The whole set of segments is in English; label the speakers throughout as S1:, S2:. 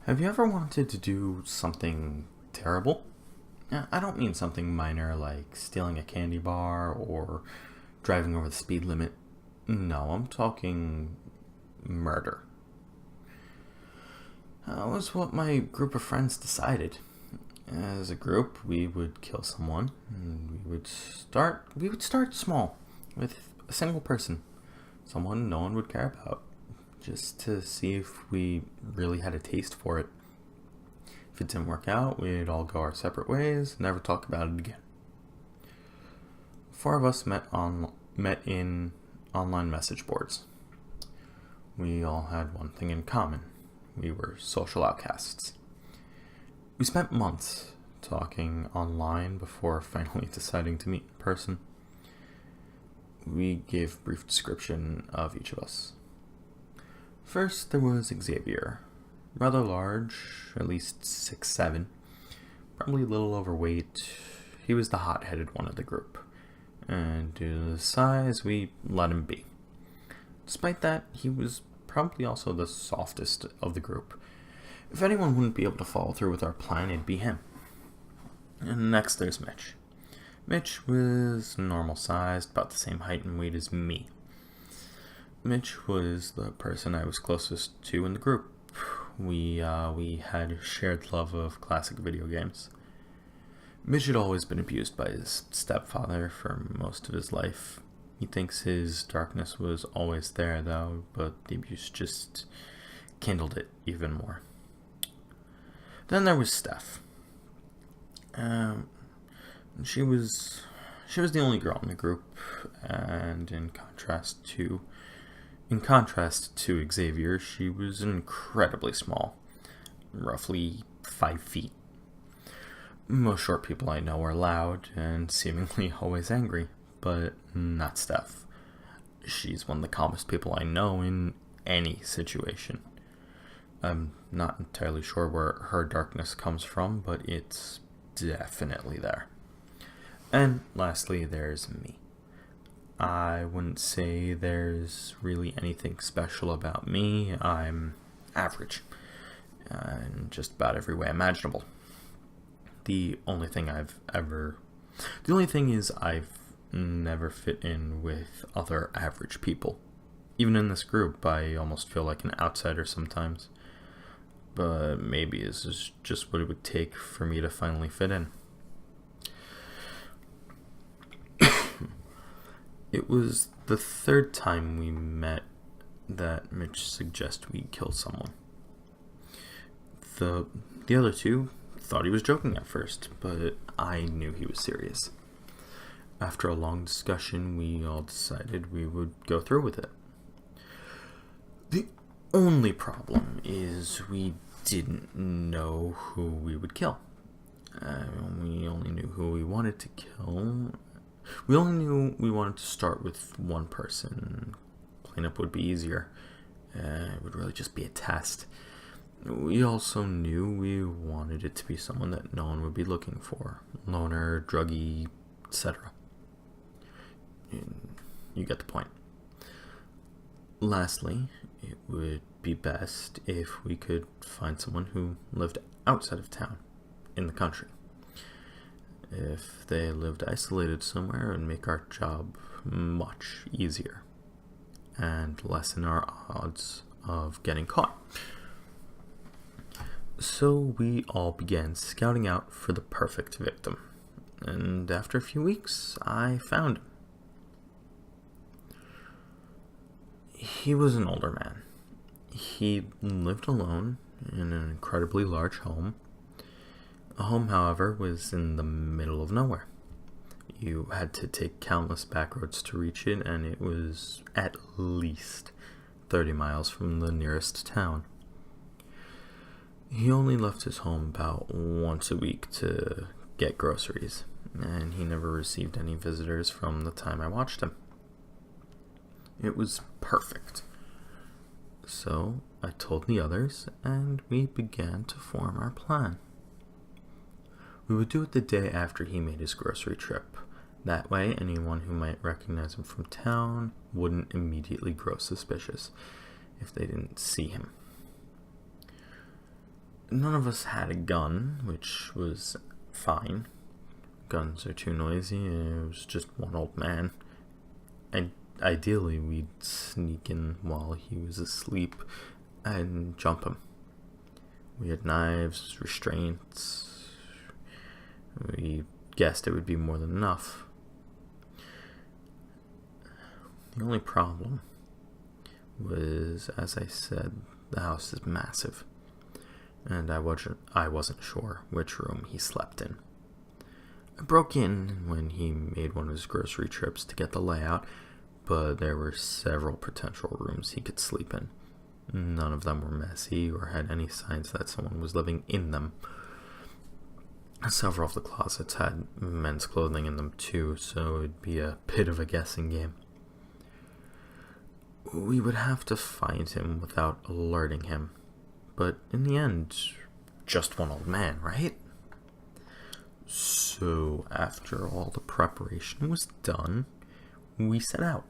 S1: Have you ever wanted to do something terrible? I don't mean something minor like stealing a candy bar or driving over the speed limit. No, I'm talking murder. That was what my group of friends decided. As a group, we would kill someone, and we would start small with a single person, someone no one would care about, just to see if we really had a taste for it. If it didn't work out, we'd all go our separate ways, never talk about it again. Four of us met in online message boards. We all had one thing in common. We were social outcasts. We spent months talking online before finally deciding to meet in person. We gave a brief description of each of us. First, there was Xavier. Rather large, at least 6'7", probably a little overweight. He was the hot-headed one of the group, and due to the size, we let him be. Despite that, he was probably also the softest of the group. If anyone wouldn't be able to follow through with our plan, it'd be him. And next there's Mitch. Mitch was normal sized, about the same height and weight as me. Mitch was the person I was closest to in the group. We had a shared love of classic video games. Mitch had always been abused by his stepfather for most of his life. He thinks his darkness was always there, though, but the abuse just kindled it even more. Then there was Steph. She was the only girl in the group, and in contrast to Xavier, she was incredibly small, roughly 5 feet. Most short people I know are loud and seemingly always angry, but not Steph. She's one of the calmest people I know in any situation. I'm not entirely sure where her darkness comes from, but it's definitely there. And lastly, there's me. I wouldn't say there's really anything special about me. I'm average in just about every way imaginable. The only thing is I've never fit in with other average people. Even in this group, I almost feel like an outsider sometimes. But maybe this is just what it would take for me to finally fit in. It was the third time we met that Mitch suggested we kill someone. The other two thought he was joking at first, but I knew he was serious. After a long discussion, we all decided we would go through with it. The only problem is we didn't know who we would kill. We only knew who we wanted to kill. We only knew we wanted to start with one person. Cleanup would be easier. It would really just be a test. We also knew we wanted it to be someone that no one would be looking for. Loner, druggie, etc. You get the point. Lastly, it would be best if we could find someone who lived outside of town, in the country. If they lived isolated somewhere, it would make our job much easier and lessen our odds of getting caught. So we all began scouting out for the perfect victim, and after a few weeks, I found him. He was an older man. He lived alone in an incredibly large home. The home, however, was in the middle of nowhere. You had to take countless back roads to reach it, and it was at least 30 miles from the nearest town. He only left his home about once a week to get groceries, and he never received any visitors from the time I watched him. It was perfect. So I told the others, and we began to form our plan. We would do it the day after he made his grocery trip. That way, anyone who might recognize him from town wouldn't immediately grow suspicious if they didn't see him. None of us had a gun, which was fine. Guns are too noisy, and it was just one old man. And ideally, we'd sneak in while he was asleep and jump him. We had knives, restraints. We guessed it would be more than enough. The only problem was, as I said, the house is massive, and I wasn't sure which room he slept in. I broke in when he made one of his grocery trips to get the layout, but there were several potential rooms he could sleep in. None of them were messy or had any signs that someone was living in them. Several of the closets had men's clothing in them too, so it'd be a bit of a guessing game. We would have to find him without alerting him, but in the end, just one old man, right? So, after all the preparation was done, we set out.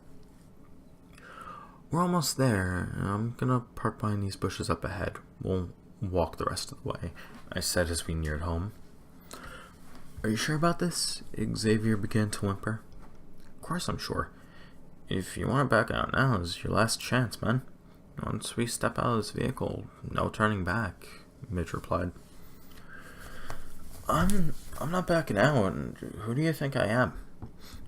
S1: We're almost there. I'm gonna park behind these bushes up ahead. We'll walk the rest of the way, I said as we neared home. Are you sure about this? Xavier began to whimper. Of course I'm sure. If you want to back out now, is your last chance, man. Once we step out of this vehicle, no turning back, Mitch replied. I'm not backing out, and who do you think I am?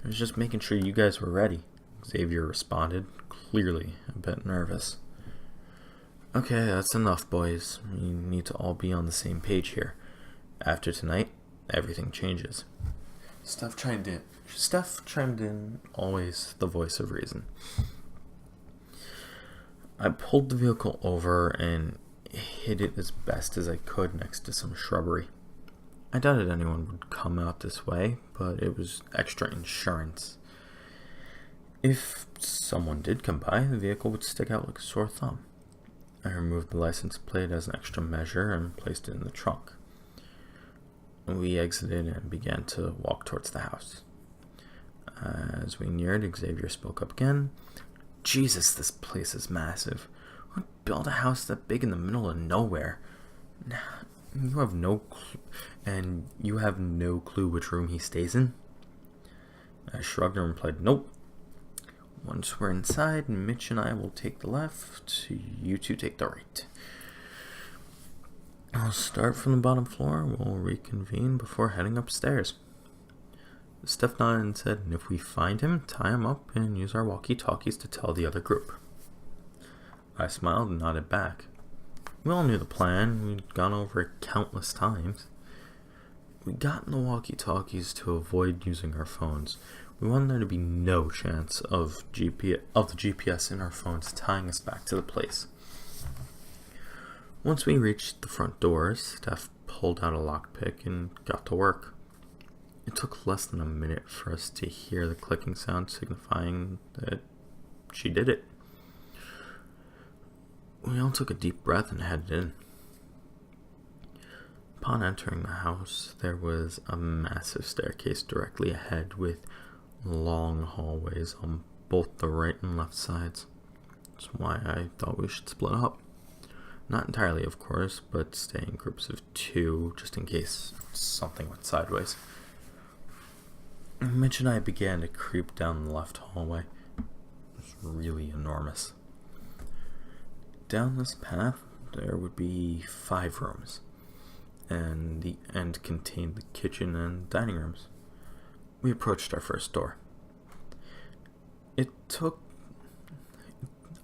S1: I was just making sure you guys were ready, Xavier responded, clearly a bit nervous. Okay, that's enough, boys. We need to all be on the same page here. After tonight, everything changes. Steph chimed in, always the voice of reason. I pulled the vehicle over and hid it as best as I could next to some shrubbery. I doubted anyone would come out this way, but it was extra insurance. If someone did come by, the vehicle would stick out like a sore thumb. I removed the license plate as an extra measure and placed it in the trunk. We exited and began to walk towards the house. As we neared, Xavier spoke up again. Jesus, this place is massive. Who'd build a house that big in the middle of nowhere? You have no clue which room he stays in? I shrugged and replied, nope. Once we're inside, Mitch and I will take the left, you two take the right. I'll start from the bottom floor, we'll reconvene before heading upstairs. Steph nodded and said, if we find him, tie him up and use our walkie-talkies to tell the other group. I smiled and nodded back. We all knew the plan, we'd gone over it countless times. We got in the walkie-talkies to avoid using our phones. We wanted there to be no chance of the GPS in our phones tying us back to the place. Once we reached the front doors, Steph pulled out a lockpick and got to work. It took less than a minute for us to hear the clicking sound signifying that she did it. We all took a deep breath and headed in. Upon entering the house, there was a massive staircase directly ahead with long hallways on both the right and left sides. That's why I thought we should split up. Not entirely, of course, but stay in groups of 2 just in case something went sideways. Mitch and I began to creep down the left hallway. It was really enormous. Down this path, there would be 5 rooms, and the end contained the kitchen and dining rooms. We approached our first door.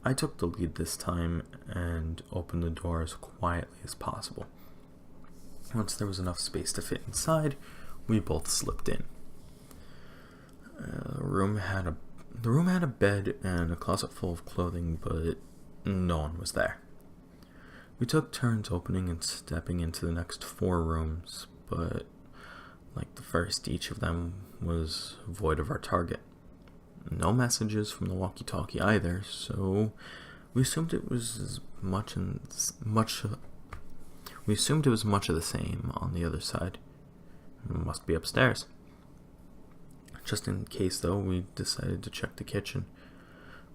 S1: I took the lead this time and opened the door as quietly as possible. Once there was enough space to fit inside, we both slipped in. The room had a bed and a closet full of clothing, but no one was there. We took turns opening and stepping into the next 4 rooms, but like the first, each of them was void of our target. No messages from the walkie-talkie either, so we assumed it was much of the same on the other side. It must be upstairs. Just in case, though, we decided to check the kitchen.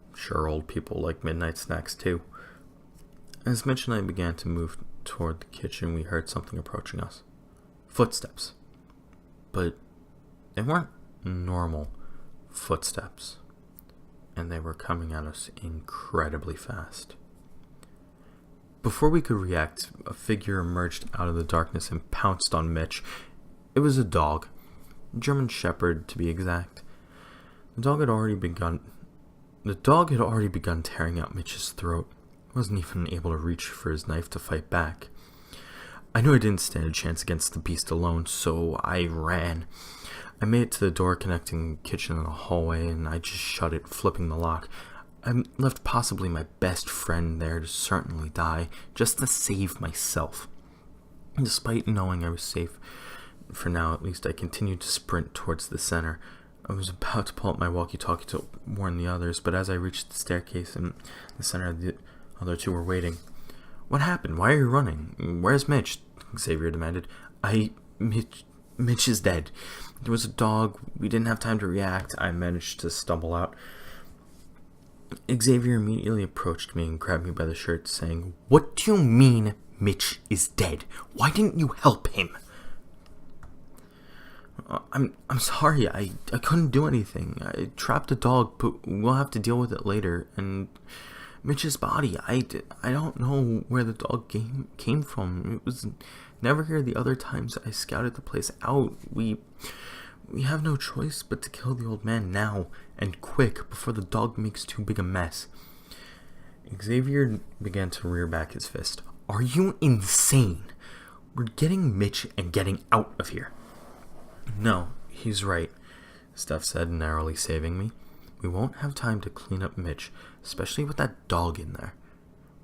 S1: I'm sure old people like midnight snacks too. As Mitch and I began to move toward the kitchen, we heard something approaching us. Footsteps. But they weren't normal footsteps, and they were coming at us incredibly fast. Before we could react, a figure emerged out of the darkness and pounced on Mitch. It was a dog, a German Shepherd to be exact. The dog had already begun tearing out Mitch's throat. I wasn't even able to reach for his knife to fight back. I knew I didn't stand a chance against the beast alone, so I ran. I made it to the door connecting the kitchen and the hallway, and I just shut it, flipping the lock. I left possibly my best friend there to certainly die, just to save myself. Despite knowing I was safe, for now at least, I continued to sprint towards the center. I was about to pull out my walkie-talkie to warn the others, but as I reached the staircase in the center, the other two were waiting. "What happened? Why are you running? Where's Mitch?" Xavier demanded. Mitch is dead. There was a dog. We didn't have time to react. I managed to stumble out. Xavier immediately approached me and grabbed me by the shirt, saying, "What do you mean Mitch is dead? Why didn't you help him?" I'm sorry, I couldn't do anything. I trapped a dog, but we'll have to deal with it later. And Mitch's body, I don't know where the dog came from. It was never here the other times I scouted the place out. We have no choice but to kill the old man now, and quick, before the dog makes too big a mess. Xavier began to rear back his fist. "Are you insane? We're getting Mitch and getting out of here." "No, he's right," Steph said, narrowly saving me. "We won't have time to clean up Mitch, especially with that dog in there.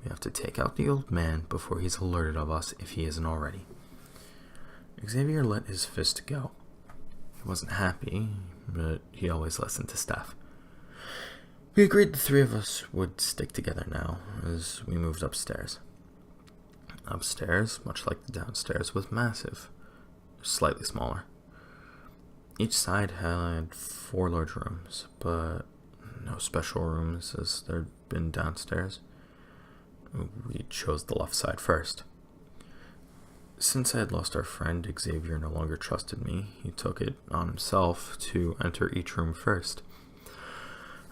S1: We have to take out the old man before he's alerted of us if he isn't already." Xavier let his fist go. He wasn't happy, but he always listened to Steph. We agreed the three of us would stick together now as we moved upstairs. Upstairs, much like the downstairs, was massive, slightly smaller. Each side had 4 large rooms, but no special rooms as there'd been downstairs. We chose the left side first. Since I had lost our friend, Xavier no longer trusted me. He took it on himself to enter each room first.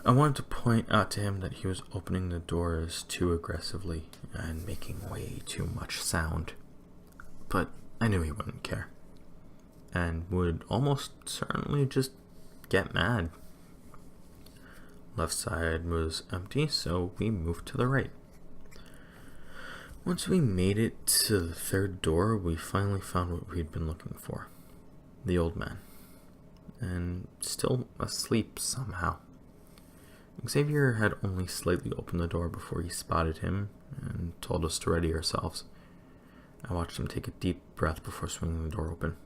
S1: I wanted to point out to him that he was opening the doors too aggressively and making way too much sound. But I knew he wouldn't care, and would almost certainly just get mad. Left side was empty, so we moved to the right. Once we made it to the third door, we finally found what we'd been looking for. The old man. And still asleep somehow. Xavier had only slightly opened the door before he spotted him and told us to ready ourselves. I watched him take a deep breath before swinging the door open.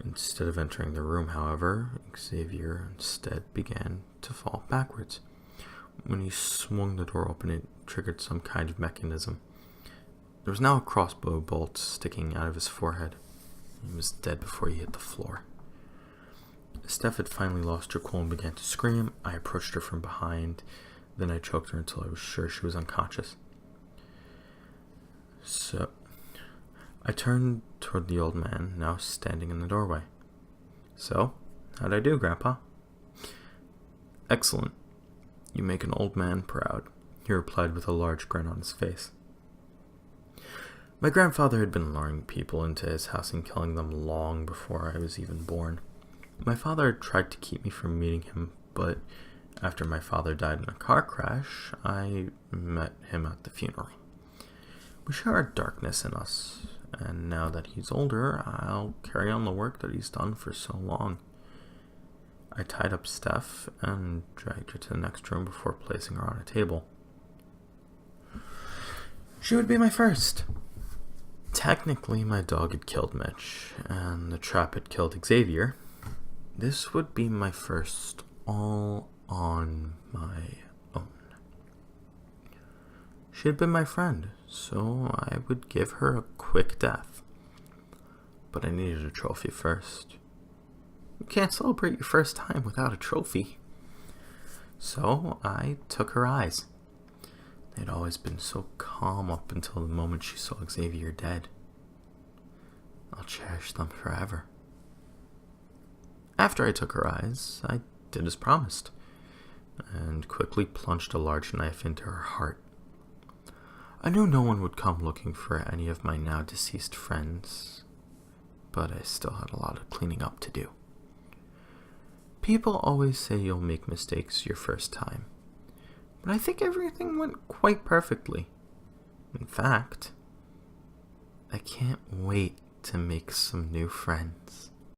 S1: Instead of entering the room, however, Xavier instead began to fall backwards. When he swung the door open, it triggered some kind of mechanism. There was now a crossbow bolt sticking out of his forehead. He was dead before he hit the floor. Steph had finally lost her cool and began to scream. I approached her from behind. Then I choked her until I was sure she was unconscious. So I turned toward the old man, now standing in the doorway. "So, how'd I do, Grandpa?" "Excellent. You make an old man proud," he replied with a large grin on his face. My grandfather had been luring people into his house and killing them long before I was even born. My father had tried to keep me from meeting him, but after my father died in a car crash, I met him at the funeral. We share a darkness in us, and now that he's older, I'll carry on the work that he's done for so long. I tied up Steph and dragged her to the next room before placing her on a table. She would be my first. Technically, my dog had killed Mitch, and the trap had killed Xavier. This would be my first all on my own. She had been my friend, so I would give her a quick death. But I needed a trophy first. You can't celebrate your first time without a trophy. So I took her eyes. They'd always been so calm up until the moment she saw Xavier dead. I'll cherish them forever. After I took her eyes, I did as promised, and quickly plunged a large knife into her heart. I knew no one would come looking for any of my now deceased friends, but I still had a lot of cleaning up to do. People always say you'll make mistakes your first time, but I think everything went quite perfectly. In fact, I can't wait to make some new friends.